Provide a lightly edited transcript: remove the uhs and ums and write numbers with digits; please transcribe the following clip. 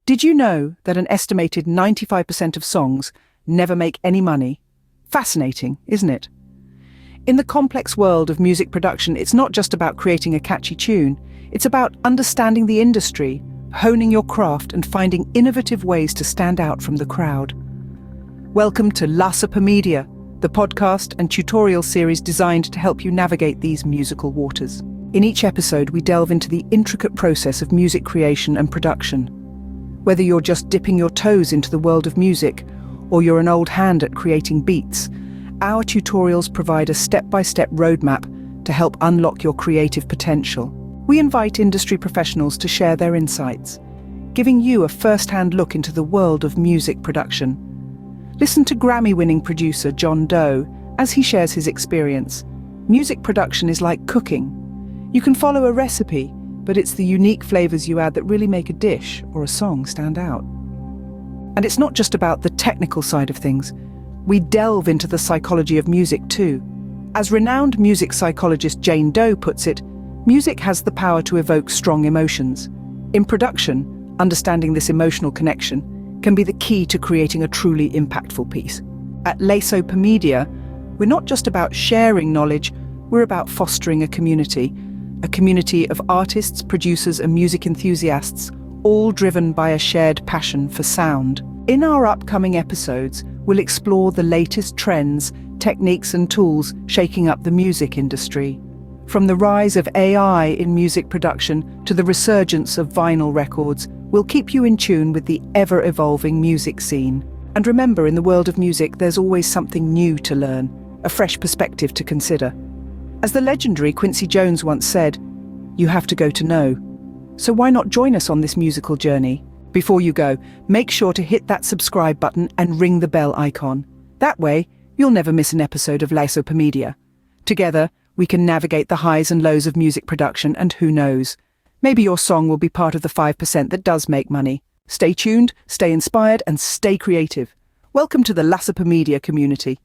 Did you know that an estimated 95% of songs never make any money? Fascinating, isn't it? In the complex world of music production, it's not just about creating a catchy tune, it's about understanding the industry, honing your craft, and finding innovative ways to stand out from the crowd. Welcome to Lasopamedia, the podcast and tutorial series designed to help you navigate these musical waters. In each episode, we delve into the intricate process of music creation and production. Whether you're just dipping your toes into the world of music, or you're an old hand at creating beats, our tutorials provide a step-by-step roadmap to help unlock your creative potential. We invite industry professionals to share their insights, giving you a first-hand look into the world of music production. Listen to Grammy-winning producer John Doe as he shares his experience. Music production is like cooking. You can follow a recipe, but it's the unique flavors you add that really make a dish or a song stand out. And it's not just about the technical side of things. We delve into the psychology of music too. As renowned music psychologist John Doe puts it, music has the power to evoke strong emotions. In production, understanding this emotional connection can be the key to creating a truly impactful piece. At Lasopamedia, we're not just about sharing knowledge, we're about fostering a community of artists, producers, and music enthusiasts, all driven by a shared passion for sound. In our upcoming episodes, we'll explore the latest trends, techniques, and tools shaking up the music industry. From the rise of AI in music production to the resurgence of vinyl records, we'll keep you in tune with the ever-evolving music scene. And remember, in the world of music, there's always something new to learn, a fresh perspective to consider. As the legendary Quincy Jones once said, "You have to go to know." So why not join us on this musical journey? Before you go, make sure to hit that subscribe button and ring the bell icon. That way, you'll never miss an episode of Lasopamedia. Together, we can navigate the highs and lows of music production, and who knows, maybe your song will be part of the 5% that does make money. Stay tuned, stay inspired, and stay creative. Welcome to the Lasopamedia community.